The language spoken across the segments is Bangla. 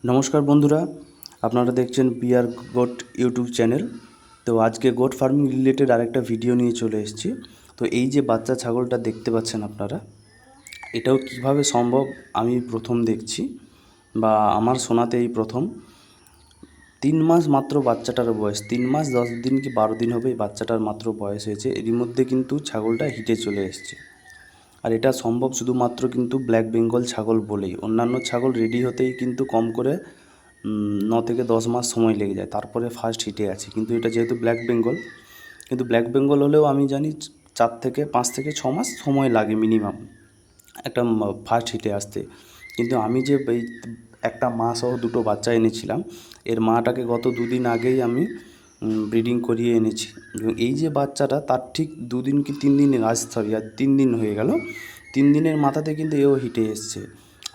নমস্কার বন্ধুরা, আপনারা দেখছেন বিআর গোট ইউটিউব চ্যানেল। তো আজকে গোট ফার্মিং রিলেটেড আরেকটা ভিডিও নিয়ে চলে এসেছি। তো এই যে বাচ্চা ছাগলটা দেখতে পাচ্ছেন আপনারা, এটাও কিভাবে সম্ভব আমি প্রথম দেখছি, বা আমার শোনাতে এই প্রথম। 3 মাস মাত্র বাচ্চাটার বয়স, 3 মাস 10 দিন কি 12 দিন হবে এই বাচ্চাটার মাত্র বয়স হয়েছে। এরই মধ্যে কিন্তু ছাগলটা হিটে চলে এসছে। আর এটা সম্ভব শুধুমাত্র কিন্তু ব্ল্যাক বেঙ্গল ছাগল বলেই। অন্যান্য ছাগল রেডি হতেই কিন্তু কম করে 9 থেকে 10 মাস সময় লেগে যায়, তারপরে ফার্স্ট হিটে আছে। কিন্তু এটা যেহেতু ব্ল্যাক বেঙ্গল, কিন্তু ব্ল্যাক বেঙ্গল হলেও আমি জানি 4 থেকে 5 থেকে 6 মাস সময় লাগে মিনিমাম একটা ফার্স্ট হিটে আসতে। কিন্তু আমি যে এই একটা মা সহ দুটো বাচ্চা এনেছিলাম, এর মাটাকে গত 2 দিন আগেই আমি ব্রিডিং করিয়ে এনেছি। এবং এই যে বাচ্চাটা তার ঠিক 2 দিন কি 3 দিন আর 3 দিন হয়ে গেল, 3 দিনের মাথাতে কিন্তু এও হিটে এসছে।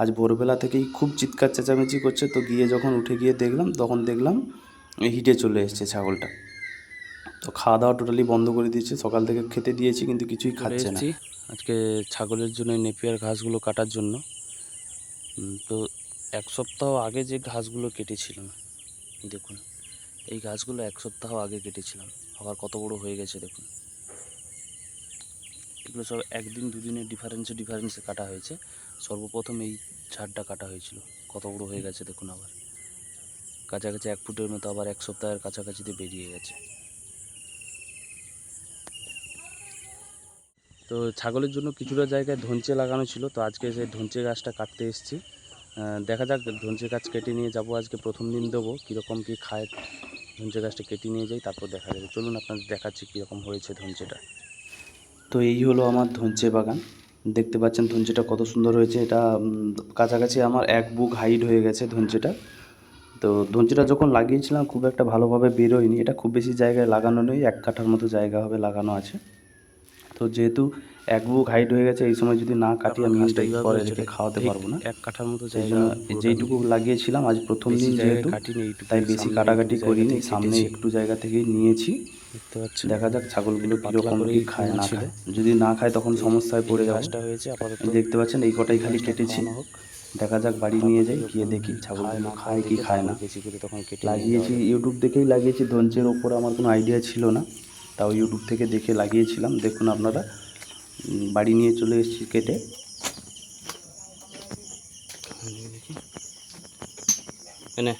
আজ ভোরবেলা থেকেই খুব চিৎকার চেঁচামেচি করছে। তো গিয়ে যখন উঠে গিয়ে দেখলাম, তখন দেখলাম হিটে চলে এসছে ছাগলটা। তো খাওয়া দাওয়া টোটালি বন্ধ করে দিয়েছে, সকাল থেকে খেতে দিয়েছি কিন্তু কিছুই খাচ্ছে না। আজকে ছাগলের জন্য নেপিয়ার ঘাসগুলো কাটার জন্য। তো 1 সপ্তাহ আগে যে ঘাসগুলো কেটেছিলাম, দেখুন এই ঘাসগুলো 1 সপ্তাহ আগে কেটেছিলাম, আবার কত বড় হয়ে গেছে দেখুন। এগুলো সব 1 দিন 2 দিনের ডিফারেন্সে কাটা হয়েছে। সর্বপ্রথম এই ঝাড়টা কাটা হয়েছিল, কত বড় হয়ে গেছে দেখুন। আবার কাছাকাছি 1 ফুটের মতো আবার 1 সপ্তাহের কাছাকাছিতে বেরিয়ে গেছে। তো ছাগলের জন্য কিছুটা জায়গায় ধঞ্চে লাগানো ছিল, তো আজকে সেই ধঞ্চে গাছটা কাটতে এসেছি। দেখা যাক, ধঞ্চে গাছ কেটে নিয়ে যাব আজকে। প্রথম দিন দেবো, কীরকম কী খায়। ধঞ্চে গাছটা কেটে নিয়ে যাই, তারপর দেখা যাবে। চলুন আপনাদের দেখাচ্ছি কীরকম হয়েছে ধঞ্চেটা। তো এই হলো আমার ধঞ্চে বাগান, দেখতে পাচ্ছেন ধঞ্চেটা কত সুন্দর হয়েছে। এটা কাছাকাছি আমার 1 বুক হাইট হয়ে গেছে ধঞ্চেটা। তো ধঞ্চেটা যখন লাগিয়েছিলাম খুব একটা ভালোভাবে বেরোয়নি। এটা খুব বেশি জায়গায় লাগানো নেই, 1 কাঠার মতো জায়গা হবে লাগানো আছে। তো যেহেতু 1 বুক হাইট হয়ে গেছে, এই সময় যদি না কাটি আমি কিন্তু পরে রেখে খাওয়াতে পারবো না। 1 কাঠার মতো সেই জায়গা, জন্য যেইটুকু লাগিয়েছিলাম আজ প্রথম দিন যেহেতু, তাই বেশি কাটাকাটি করিনি, সামনে একটু জায়গা থেকেই নিয়েছি। দেখতে পাচ্ছেন। দেখা যাক ছাগলগুলো একটু পাতলা কীরকম করে কী খায় না ছিল। খায়। যদি না খায় তখন সমস্যায় পড়ে যাব। ঘাসটা হয়েছে আপাতত, দেখতে পাচ্ছেন এই কটাই খালি কেটেছি। খাওয়ানো হোক, দেখা যাক বাড়ি তারপর নিয়ে যাই, গিয়ে কীরকম দেখি খায় ছাগলগুলো না খায় খায় কি দেখে খায় তারপরে না। বেশি করে তখন কেটে নিয়ে যাওয়া লাগিয়েছি যাবে। ইউটিউব দেখেই লাগিয়েছি, ধঞ্চের ওপর আমার কোনো আইডিয়া ছিল না, তাও ইউটিউব থেকে দেখে লাগিয়েছিলাম। দেখুন আপনারা, বাড়ি নিয়ে চলে এসেছি কেটে। দেখি এনে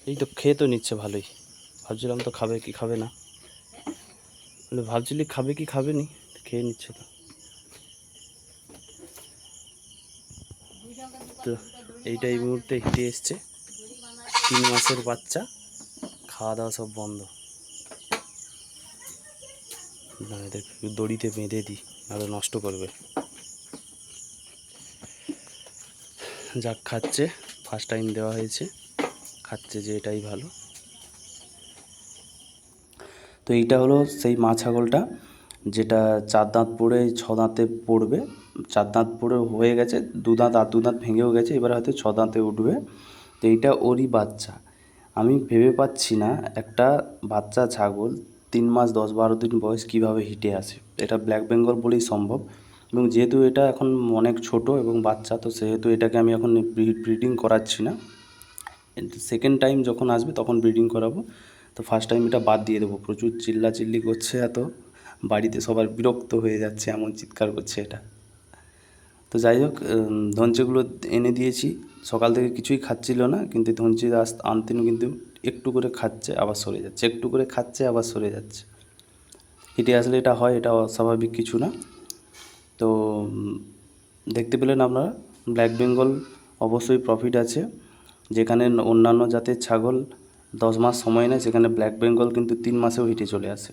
এই তো খেয়ে তো নিচ্ছে ভালোই। ভাবছিলাম তো খাবে কি খাবে না, ভাবছিলি খাবে কি খাবে নি, খেয়ে নিচ্ছে। তো এইটা এই মুহূর্তে হিটে এসছে, 3 মাসের বাচ্চা, খাওয়া দাওয়া সব বন্ধ। না, এদের দড়িতে বেঁধে দিই, আরও নষ্ট করবে। যাক, খাচ্ছে, ফার্স্ট টাইম দেওয়া হয়েছে, খাচ্ছে, যে এটাই ভালো। তো এইটা হলো সেই মা ছাগলটা, যেটা 4 দাঁত পড়ে 6 দাঁতে পড়বে। 4 দাঁত পড়ে হয়ে গেছে, 2 দাঁত আর 2 দাঁত ভেঙেও গেছে, এবার হয়তো 6 দাঁতে উঠবে। তো এইটা ওরই বাচ্চা। আমি ভেবে পাচ্ছি না একটা বাচ্চা ছাগল 3 মাস 10-12 দিন বয়স কীভাবে হিটে আসে। এটা ব্ল্যাক বেঙ্গল বলেই সম্ভব। এবং যেহেতু এটা এখন অনেক ছোট এবং বাচ্চা, তো সেহেতু এটাকে আমি এখন ব্রিডিং করাচ্ছি না। সেকেন্ড টাইম যখন আসবে তখন ব্রিডিং করাবো। তো ফার্স্ট টাইম এটা বাদ দিয়ে দেবো। প্রচুর চিল্লাচিল্লি করছে, এত বাড়িতে সবার বিরক্ত হয়ে যাচ্ছে, এমন চিৎকার করছে এটা। তো যাই হোক, ধঞ্চেগুলো এনে দিয়েছি, সকাল থেকে কিছুই খাচ্ছিল না, কিন্তু ধঞ্চে আনতেন কিন্তু একটু করে খাচ্ছে আবার সরে যাচ্ছে, একটু করে খাচ্ছে আবার সরে যাচ্ছে। হিটে আসলে এটা হয়, এটা অস্বাভাবিক কিছু না। তো দেখতে পেলেন আপনারা, ব্ল্যাক বেঙ্গল অবশ্যই প্রফিট আছে। যেখানে অন্যান্য জাতের ছাগল 10 মাস সময় নেয়, সেখানে ব্ল্যাক বেঙ্গল কিন্তু 3 মাসেও হিটে চলে আসে।